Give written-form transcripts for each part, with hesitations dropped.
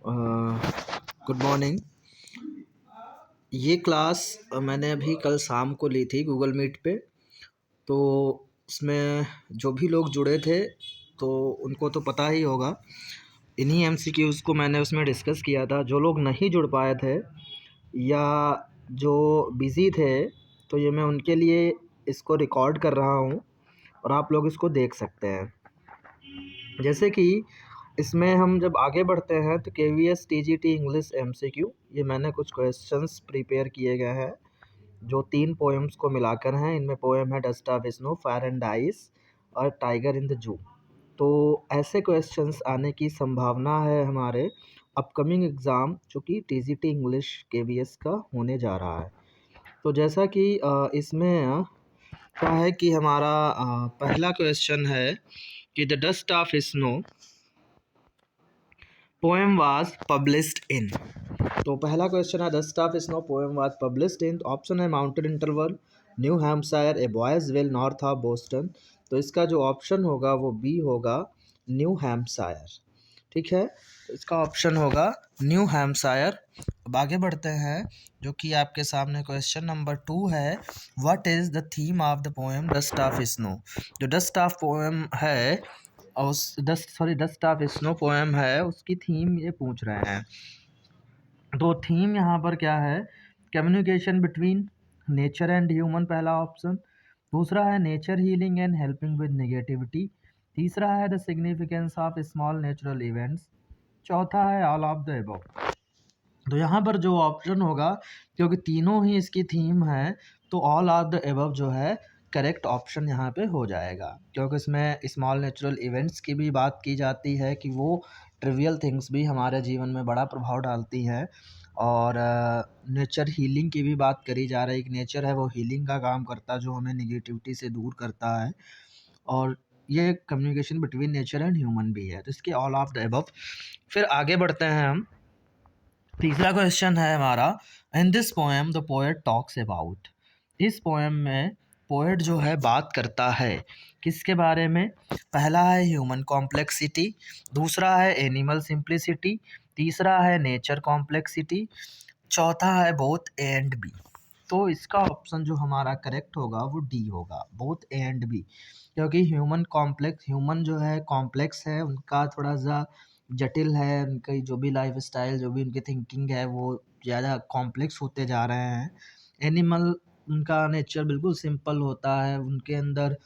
Good morning. ये class मैंने अभी कल शाम को ली थी गूगल मीट पे। तो उसमें जो भी लोग जुड़े थे तो उनको तो पता ही होगा। इन्हीं एमसीक्यूज़ को मैंने उसमें डिस्कस किया था। जो लोग नहीं जुड़ पाए थे या जो बिज़ी थे तो ये मैं उनके लिए इसको रिकॉर्ड कर रहा हूँ और आप लोग इसको देख सकते हैं। जैसे कि इसमें हम जब आगे बढ़ते हैं तो केवीएस टीजीटी इंग्लिश एमसीक्यू, ये मैंने कुछ क्वेश्चंस प्रिपेयर किए गए हैं जो 3 पोएम्स को मिलाकर हैं। इनमें पोएम है dust of snow, fire and ice और टाइगर इन द जू। तो ऐसे क्वेश्चंस आने की संभावना है हमारे अपकमिंग एग्ज़ाम जो कि टीजीटी इंग्लिश केवीएस का होने जा रहा है। तो जैसा कि इसमें क्या है कि हमारा पहला क्वेश्चन है कि the dust of snow poem was published in. तो पहला क्वेश्चन है dust of snow poem was published in. Option है mountain interval, New Hampshire, a boy's will, north of Boston. तो इसका जो ऑप्शन होगा वो बी होगा, न्यू हैम्पशायर। ठीक है, तो इसका ऑप्शन होगा न्यू हैम्पशायर। अब आगे बढ़ते हैं जो कि आपके सामने क्वेश्चन नंबर 2 है। What is the theme of the poem dust of snow. जो डस्ट ऑफ पोएम है और उस डस्ट ऑफ स्नो पोएम है उसकी थीम ये पूछ रहे हैं। तो थीम यहाँ पर क्या है, communication between nature and human पहला ऑप्शन। दूसरा है nature healing and helping with negativity. तीसरा है the significance of small natural events. चौथा है ऑल ऑफ द अबव। तो यहाँ पर जो ऑप्शन होगा, क्योंकि तीनों ही इसकी थीम है, तो ऑल ऑफ द अबव जो है करेक्ट ऑप्शन यहाँ पे हो जाएगा। क्योंकि इसमें स्मॉल नेचुरल इवेंट्स की भी बात की जाती है कि वो ट्रिवियल थिंग्स भी हमारे जीवन में बड़ा प्रभाव डालती हैं। और नेचर हीलिंग की भी बात करी जा रही है कि नेचर है वो हीलिंग का काम करता है जो हमें निगेटिविटी से दूर करता है। और ये communication between nature and human भी है, तो इसके ऑल ऑफ द अबव। फिर आगे बढ़ते हैं हम। तीसरा क्वेश्चन है हमारा, in this poem the poet talks about. इस पोएम में पोएट जो है बात करता है किसके बारे में। पहला है ह्यूमन कॉम्प्लेक्सिटी, दूसरा है एनिमल सिंप्लिसिटी, तीसरा है नेचर कॉम्प्लेक्सिटी, चौथा है बोथ ए एंड बी। तो इसका ऑप्शन जो हमारा करेक्ट होगा वो डी होगा, बोथ ए एंड बी। क्योंकि ह्यूमन जो है कॉम्प्लेक्स है, उनका थोड़ा सा जटिल है, उनकी जो भी लाइफ स्टाइल, जो भी उनकी थिंकिंग है वो ज़्यादा कॉम्प्लेक्स होते जा रहे हैं। एनिमल, उनका नेचर बिल्कुल सिंपल होता है, उनके अंदर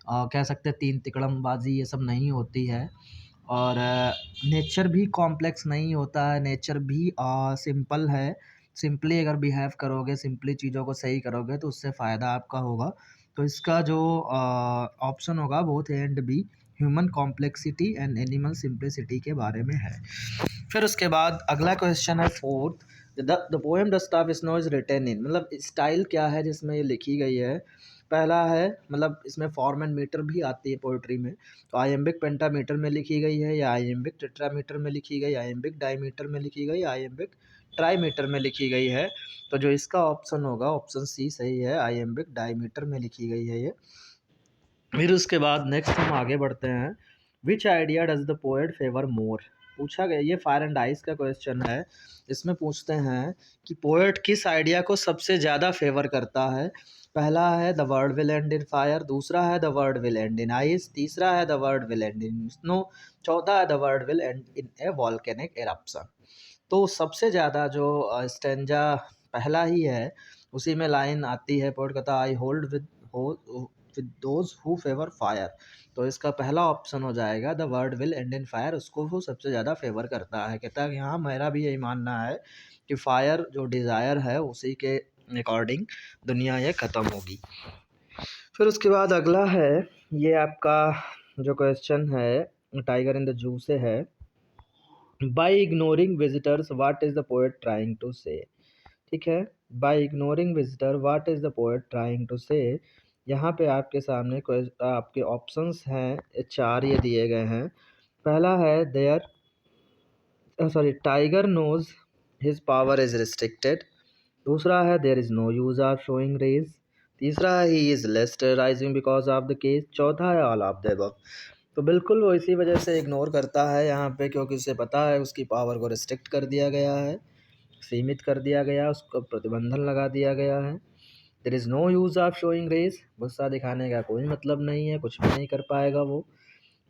कह सकते हैं तीन तिकड़मबाजी ये सब नहीं होती है। और नेचर भी कॉम्प्लेक्स नहीं होता है, नेचर भी सिंपल है। सिंपली अगर बिहेव करोगे, सिंपली चीज़ों को सही करोगे तो उससे फ़ायदा आपका होगा। तो इसका जो ऑप्शन होगा both A and B, human complexity and animal simplicity के बारे में है। फिर उसके बाद अगला क्वेश्चन है fourth, the poem dust of snow is written in. मतलब स्टाइल क्या है जिसमें ये लिखी गई है। पहला है, मतलब इसमें फॉर्म एंड मीटर भी आती है पोइट्री में। तो आइएम्बिक पेंटामीटर में लिखी गई है, या आइएम्बिक टेट्रामीटर में लिखी गई, आइएम्बिक डाईमीटर में लिखी गई, आइएम्बिक ट्राईमीटर में लिखी गई है। तो जो इसका ऑप्शन होगा ऑप्शन सी सही है, आइएम्बिक डाईमीटर में लिखी गई है ये। फिर उसके बाद नेक्स्ट हम आगे बढ़ते हैं। Which idea does the poet favour more. पूछा गया, ये फायर एंड आइस का क्वेश्चन है। इसमें पूछते हैं कि पोएट किस आइडिया को सबसे ज़्यादा फेवर करता है। पहला है the world will and in fire, दूसरा है the world will and in ice, तीसरा है the world will and in snow, चौथा है the world will and in A volcanic eruption. तो सबसे ज़्यादा जो स्टेंजा पहला ही है, उसी में लाइन आती है, पोएट कहता I hold with those who favour fire. तो इसका पहला ऑप्शन हो जाएगा the world will and in fire, उसको वो सबसे ज़्यादा फेवर करता है। कहता है कि हाँ मेरा भी यही मानना है कि फायर जो डिज़ायर है उसी के अकॉर्डिंग दुनिया ये ख़त्म होगी। फिर उसके बाद अगला है, ये आपका जो क्वेश्चन है टाइगर इन द जू से है। By ignoring visitors what is the poet trying to say. ठीक है, by ignoring visitor what is the poet trying to say. यहाँ पे आपके सामने आपके ऑप्शंस हैं, 4 ये दिए गए हैं। पहला है tiger knows his power is restricted. दूसरा है there is no use of showing rage. तीसरा है he is less terrorising because of the case. चौथा है ऑल ऑफ द अबव। तो बिल्कुल वो इसी वजह से इग्नोर करता है यहाँ पे, क्योंकि उसे पता है उसकी पावर को रिस्ट्रिक्ट कर दिया गया है, सीमित कर दिया गया, उसको प्रतिबंधन लगा दिया गया है। There is no use of showing rage, गुस्सा दिखाने का कोई मतलब नहीं है, कुछ भी नहीं कर पाएगा वो।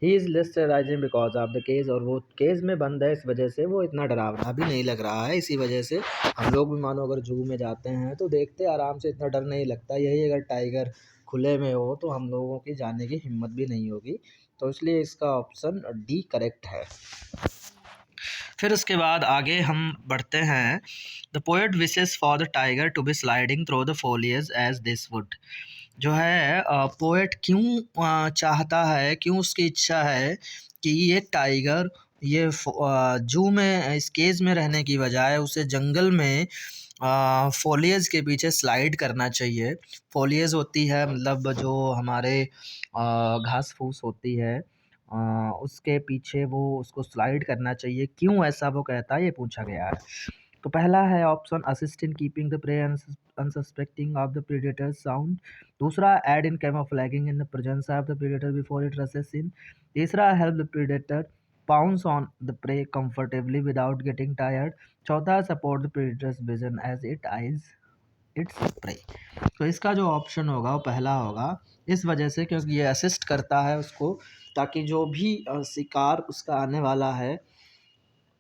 He is less terrorising because of the cage, और वो केज में बंद है, इस वजह से वो इतना डरावना भी नहीं लग रहा है। इसी वजह से हम लोग भी मानो अगर जू में जाते हैं तो देखते आराम से, इतना डर नहीं लगता। यही अगर टाइगर खुले में हो तो हम लोगों की जाने की हिम्मत भी नहीं होगी। तो इसलिए इसका ऑप्शन डी करेक्ट है। फिर उसके बाद आगे हम बढ़ते हैं। The poet wishes for the tiger to be sliding through the foliage as this wood. जो है पोएट क्यों चाहता है, क्यों उसकी इच्छा है कि ये टाइगर ये जू में इस केज में रहने की बजाय उसे जंगल में फोलियज के पीछे स्लाइड करना चाहिए। फोलियज होती है मतलब जो हमारे घास फूस होती है, उसके पीछे वो उसको स्लाइड करना चाहिए। क्यों ऐसा वो कहता है, ये पूछा गया है। तो पहला है option assist in keeping the prey unsuspecting of the predator sound. दूसरा aid in camouflaging in the presence of the predator before it rushes in. तीसरा help the predator pounce on the prey comfortably without getting tired। चौथा support the predator's vision as it eyes its prey। तो इसका जो option होगा वो पहला होगा, इस वजह से क्योंकि ये असिस्ट करता है उसको, ताकि जो भी शिकार उसका आने वाला है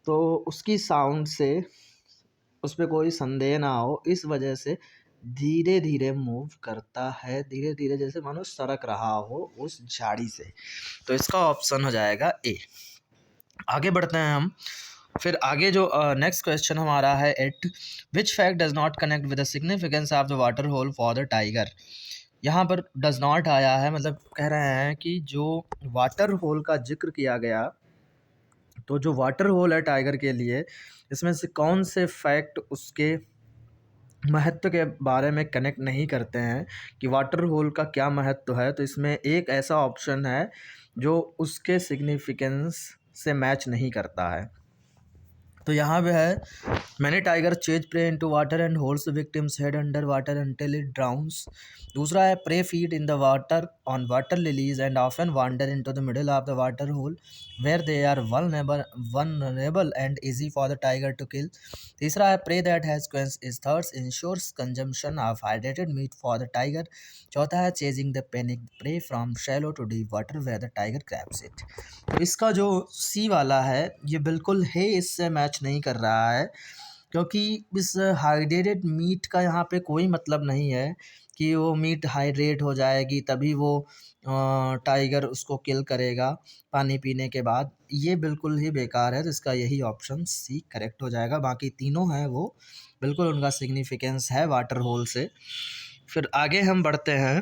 तो उसकी साउंड से उस पर कोई संदेह ना हो। इस वजह से धीरे धीरे मूव करता है, धीरे धीरे जैसे मानो सरक रहा हो उस झाड़ी से। तो इसका ऑप्शन हो जाएगा ए। आगे बढ़ते हैं हम। फिर आगे जो नेक्स्ट क्वेश्चन हमारा है at which fact does not connect with the significance of the water hole for the tiger. यहाँ पर डज नॉट आया है, मतलब कह रहे हैं कि जो वाटर होल का जिक्र किया गया, तो जो वाटर होल है टाइगर के लिए, इसमें से कौन से फैक्ट उसके महत्व के बारे में कनेक्ट नहीं करते हैं कि वाटर होल का क्या महत्व है। तो इसमें एक ऐसा ऑप्शन है जो उसके सिग्निफिकेंस से मैच नहीं करता है। तो यहाँ पे है many tiger chase prey into water and holds the victim's head under water until it drowns. दूसरा है prey feed in the water on water lilies and often wander into the middle of the water hole where they are vulnerable and easy for the tiger to kill. तीसरा है prey that has quenched his thirst insures consumption of hydrated meat for the tiger. चौथा है chasing the panic prey from shallow to deep water where the tiger grabs it. तो इसका जो सी वाला है ये बिल्कुल है इससे मैच नहीं कर रहा है, क्योंकि इस हाइड्रेटेड मीट का यहाँ पे कोई मतलब नहीं है कि वो मीट हाइड्रेट हो जाएगी तभी वो टाइगर उसको किल करेगा पानी पीने के बाद। ये बिल्कुल ही बेकार है। तो इसका यही ऑप्शन सी करेक्ट हो जाएगा। बाकी तीनों हैं वो बिल्कुल उनका सिग्निफिकेंस है वाटर होल से। फिर आगे हम बढ़ते हैं।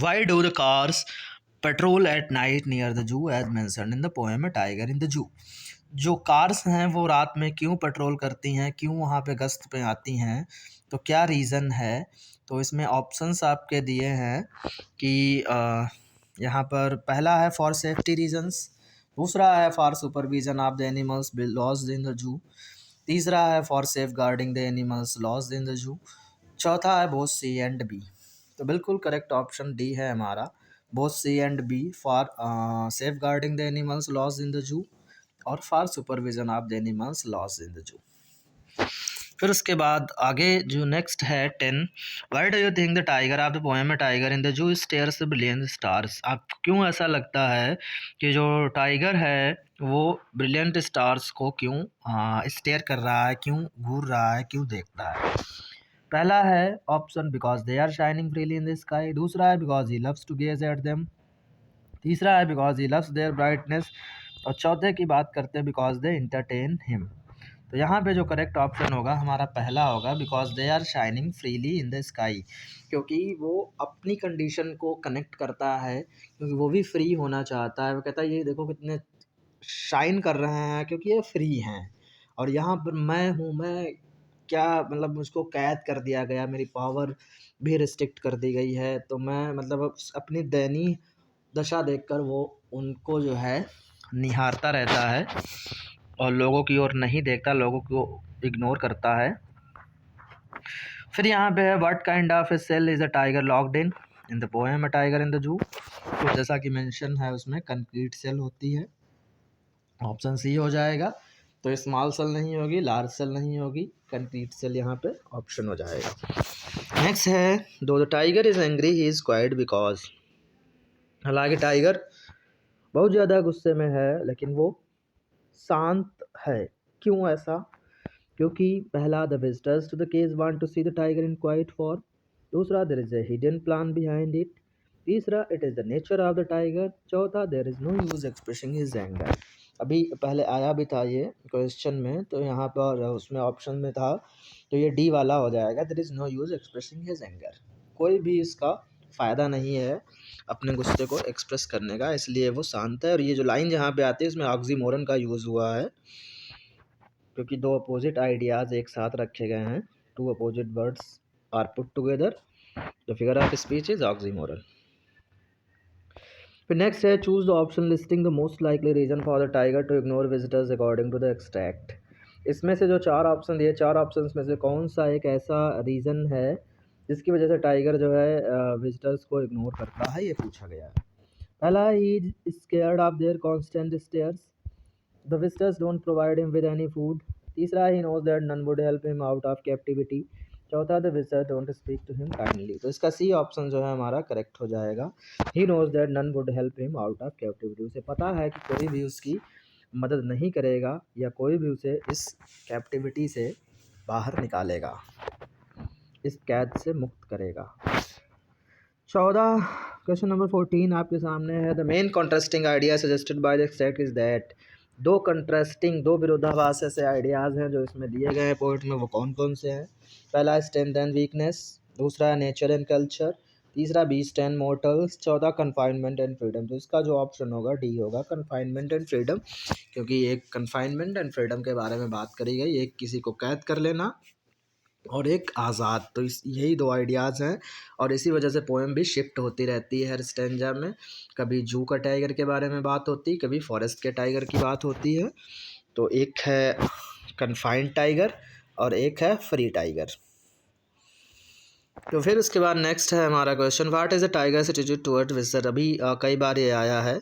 Why do the cars patrol at night near the zoo as mentioned in the poem tiger in the zoo. जो कार्स हैं वो रात में क्यों पेट्रोल करती हैं, क्यों वहाँ पे गश्त पे आती हैं, तो क्या रीज़न है। तो इसमें ऑप्शंस आपके दिए हैं कि यहाँ पर पहला है फॉर सेफ्टी रीजंस, दूसरा है for supervision of the animals lodged in the zoo, तीसरा है for safeguarding the animals lodged in the zoo, चौथा है बोथ सी एंड बी। तो बिल्कुल करेक्ट ऑप्शन डी है हमारा, both C and B for safeguarding the animals lodged in the zoo और for supervision of the animals lodged in the zoo. फिर उसके बाद आगे जो नेक्स्ट है 10 why do you think the tiger of the poem tiger in the zoo stares the brilliant stars. आप क्यों ऐसा लगता है कि जो टाइगर है वो ब्रिलियंट स्टार्स को क्यों स्टेयर कर रहा है, क्यों घूर रहा है, क्यों देखता है। पहला है option because they are shining freely in the sky, दूसरा है because he loves to gaze at them, तीसरा है because he loves their brightness, और चौथे की बात करते हैं बिकॉज दे इंटरटेन हिम। तो यहाँ पे जो करेक्ट ऑप्शन होगा हमारा पहला होगा because they are shining freely in the sky, क्योंकि वो अपनी कंडीशन को कनेक्ट करता है, क्योंकि वो भी फ्री होना चाहता है। वो कहता है ये देखो कितने शाइन कर रहे हैं क्योंकि ये फ्री हैं, और यहाँ पर मैं हूँ, मैं क्या मतलब मुझको कैद कर दिया गया, मेरी पावर भी रिस्ट्रिक्ट कर दी गई है। तो मैं मतलब अपनी दयनीय दशा देखकर वो उनको जो है निहारता रहता है और लोगों की ओर नहीं देखता, लोगों को इग्नोर करता है। फिर यहाँ पे है what kind of a cell is a tiger locked in. In the poem a tiger in the zoo, तो जैसा कि मेंशन है उसमें कंक्रीट सेल होती है, ऑप्शन सी हो जाएगा। तो स्मॉल सेल नहीं होगी, लार्ज सेल नहीं होगी, कंक्रीट सेल यहाँ पे ऑप्शन हो जाएगा। नेक्स्ट है दो the tiger is angry he is quite because, हालांकि टाइगर बहुत ज़्यादा गुस्से में है लेकिन वो शांत है, क्यों ऐसा? क्योंकि पहला the visitors to the cage want to see the tiger in quite for, दूसरा there is a hidden plan behind it, तीसरा it is the nature of the tiger, चौथा there is no use expressing his anger. अभी पहले आया भी था ये question में, तो यहाँ पर उसमें ऑप्शन में था, तो ये डी वाला हो जाएगा, there is no use expressing his anger. कोई भी इसका फ़ायदा नहीं है अपने गुस्से को एक्सप्रेस करने का, इसलिए वो शांत है। और ये जो लाइन जहाँ पे आती है इसमें ऑक्सीमोरन का यूज़ हुआ है, क्योंकि दो अपोजिट आइडियाज़ एक साथ रखे गए हैं, two opposite words are put together, the figure of speech is oxymoron. फिर नेक्स्ट है choose the option listing the most likely reason for the tiger to ignore visitors according to the extract. इसमें से जो चार option दिए, चार option में से कौन सा एक ऐसा रीज़न है जिसकी वजह से टाइगर जो है विजिटर्स को इग्नोर करता है, ये पूछा गया है। पहला, he is scared of their constant stares, the visitors don't provide him with any food, तीसरा, he knows that none would help him out of captivity, चौथा, the visitor don't speak to him kindly. तो इसका C option जो है हमारा correct हो जाएगा। He knows that none would help him out of captivity, उसे पता है कि कोई भी उसकी मदद नहीं करेगा या कोई भी उसे इस कैप्टिविटी से बाहर निकालेगा, इस कैद से मुक्त करेगा। 14, क्वेश्चन नंबर 14 आपके सामने है, the main contrasting idea suggested by the extract is that, दो कंट्रास्टिंग, दो विरोधाभास ऐसे आइडियाज़ हैं जो इसमें दिए गए हैं पोइट में, वो कौन कौन से हैं? पहला स्ट्रेंथ एंड वीकनेस, दूसरा नेचर एंड कल्चर, तीसरा बीस्ट एंड मॉर्टल्स, चौथा कन्फाइनमेंट एंड फ्रीडम। तो इसका जो ऑप्शन होगा डी होगा, कन्फाइनमेंट एंड फ्रीडम, क्योंकि एक कन्फाइनमेंट एंड फ्रीडम के बारे में बात करी गई, एक किसी को कैद कर लेना और एक आज़ाद। तो इस यही दो आइडियाज़ हैं और इसी वजह से पोएम भी शिफ्ट होती रहती है हर स्टैंजा में, कभी जू का टाइगर के बारे में बात होती, कभी फॉरेस्ट के टाइगर की बात होती है। तो एक है कन्फाइंड टाइगर और एक है फ्री टाइगर। तो फिर उसके बाद नेक्स्ट है हमारा question, what is a tigers attitude toward visitor. अभी कई बार ये आया है,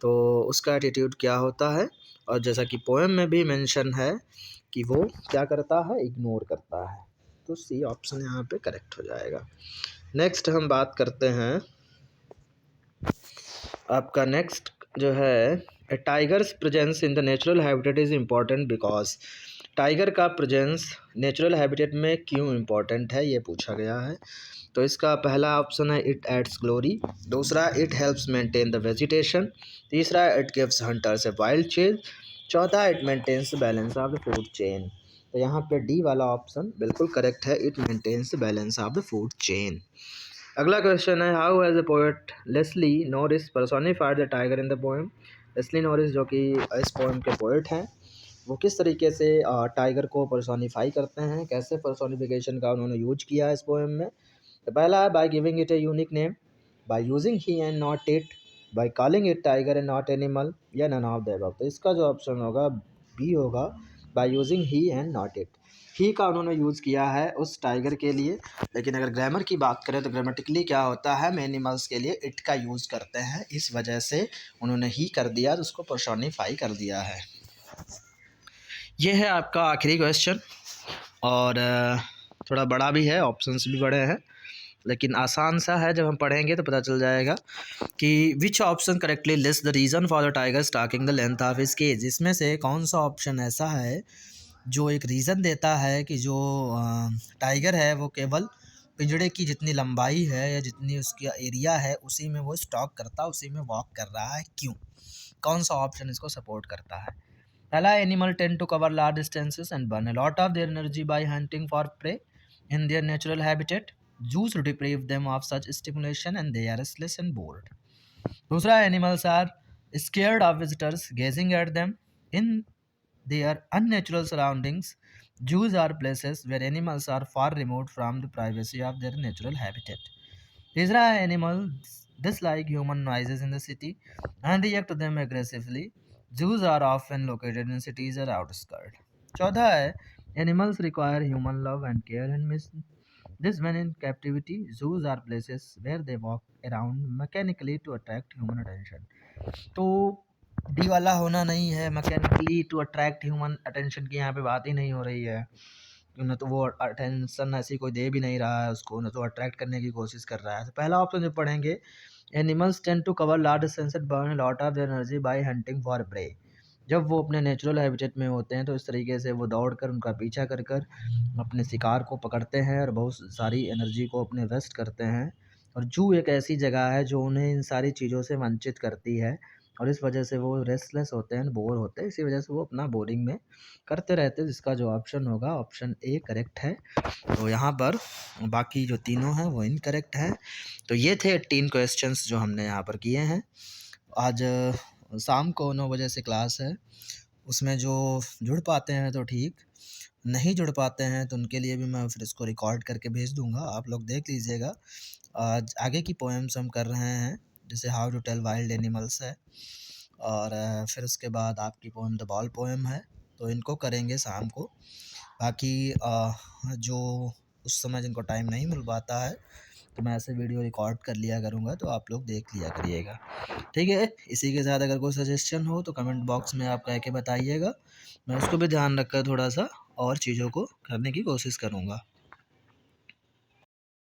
तो उसका एटीट्यूड क्या होता है, और जैसा कि पोएम में भी मेंशन है कि वो क्या करता है, इग्नोर करता है। तो सी ऑप्शन यहाँ पे करेक्ट हो जाएगा। नेक्स्ट हम बात करते हैं, आपका नेक्स्ट जो है, a tiger's presence in the natural habitat is important because, tiger का प्रेजेंस नेचुरल हैबिटेट में क्यों इम्पॉर्टेंट है, ये पूछा गया है। तो इसका पहला ऑप्शन है इट एड्स ग्लोरी, दूसरा it helps maintain the vegetation, तीसरा it gives hunters a wild chase, चौथा it maintains the balance of the food chain. तो यहाँ पे डी वाला ऑप्शन बिल्कुल करेक्ट है, it maintains the balance of the food chain. अगला क्वेश्चन है, how has the poet Leslie Norris personified the tiger in the poem. Leslie Norris जो कि इस पोएम के पोएट हैं, वो किस तरीके से टाइगर को पर्सोनिफाई करते हैं, कैसे पर्सोनिफिकेशन का उन्होंने यूज किया है इस पोएम में। तो पहला है by giving it a unique name, by using he and not it, by calling it tiger and not animal, या नन ऑफ द अबव। तो इसका जो ऑप्शन होगा बी होगा, by using he and not it. He का उन्होंने use किया है उस टाइगर के लिए, लेकिन अगर ग्रामर की बात करें तो ग्रामेटिकली क्या होता है, हम एनिमल्स के लिए इट का यूज़ करते हैं, इस वजह से उन्होंने ही कर दिया, तो उसको पर्सोनिफाई कर दिया है। ये है आपका आखिरी क्वेश्चन, और थोड़ा बड़ा भी है, ऑप्शंस भी बड़े हैं, लेकिन आसान सा है, जब हम पढ़ेंगे तो पता चल जाएगा कि which option correctly list the reason for the tiger stalking the length of his cage. इसमें से कौन सा ऑप्शन ऐसा है जो एक रीज़न देता है कि जो टाइगर है वो केवल पिंजड़े की जितनी लंबाई है या जितनी उसका एरिया है उसी में वो स्टॉक करता है, उसी में वॉक कर रहा है, क्यों? कौन सा ऑप्शन इसको सपोर्ट करता है? पहला, animal tend to cover large distances and burn a lot of their energy by hunting for prey in their natural habitat, zoos deprive them of such stimulation and they are restless and bored. दूसरा, animals are scared of visitors gazing at them in their unnatural surroundings. Zoos are places where animals are far removed from the privacy of their natural habitat. These are animals dislike human noises in the city and react to them aggressively. Zoos are often located in cities or outskirts. चौथा है, animals require human love and care and This when in captivity, zoos are places where they walk around mechanically to attract human attention. तो D वाला होना नहीं है, mechanically to attract human attention की यहाँ पे बात ही नहीं हो रही है। न तो वो अटेंशन ऐसी कोई दे भी नहीं रहा है उसको, न तो अट्रैक्ट करने की कोशिश कर रहा है। तो पहला ऑप्शन जो पढ़ेंगे, animals tend to cover large distance and burn lot of their energy by hunting for prey. जब वो अपने नेचुरल हैबिटेट में होते हैं तो इस तरीके से वो दौड़ कर उनका पीछा कर कर अपने शिकार को पकड़ते हैं और बहुत सारी एनर्जी को अपने वेस्ट करते हैं। और जू एक ऐसी जगह है जो उन्हें इन सारी चीज़ों से वंचित करती है और इस वजह से वो रेस्टलेस होते हैं, बोर होते हैं, इसी वजह से वो अपना बोरिंग में करते रहते हैं, जिसका जो ऑप्शन होगा ऑप्शन ए करेक्ट है। तो यहाँ पर बाकी जो तीनों हैं वो इनकरेक्ट हैं। तो ये थे 18 क्वेश्चंस जो हमने यहाँ पर किए हैं। आज शाम को 9 बजे से क्लास है, उसमें जो जुड़ पाते हैं तो ठीक, नहीं जुड़ पाते हैं तो उनके लिए भी मैं फिर इसको रिकॉर्ड करके भेज दूँगा, आप लोग देख लीजिएगा। आज आगे की पोएम्स हम कर रहे हैं, जैसे how to tell wild animals है और फिर उसके बाद आपकी पोएम द बॉल पोएम है, तो इनको करेंगे शाम को। बाकी जो उस समय जिनको टाइम नहीं मिल पाता है तो मैं ऐसे वीडियो रिकॉर्ड कर लिया करूँगा, तो आप लोग देख लिया करिएगा, ठीक है। इसी के साथ अगर कोई सजेशन हो तो कमेंट बॉक्स में आप कह के बताइएगा, मैं उसको भी ध्यान रखकर थोड़ा सा और चीज़ों को करने की कोशिश करूँगा।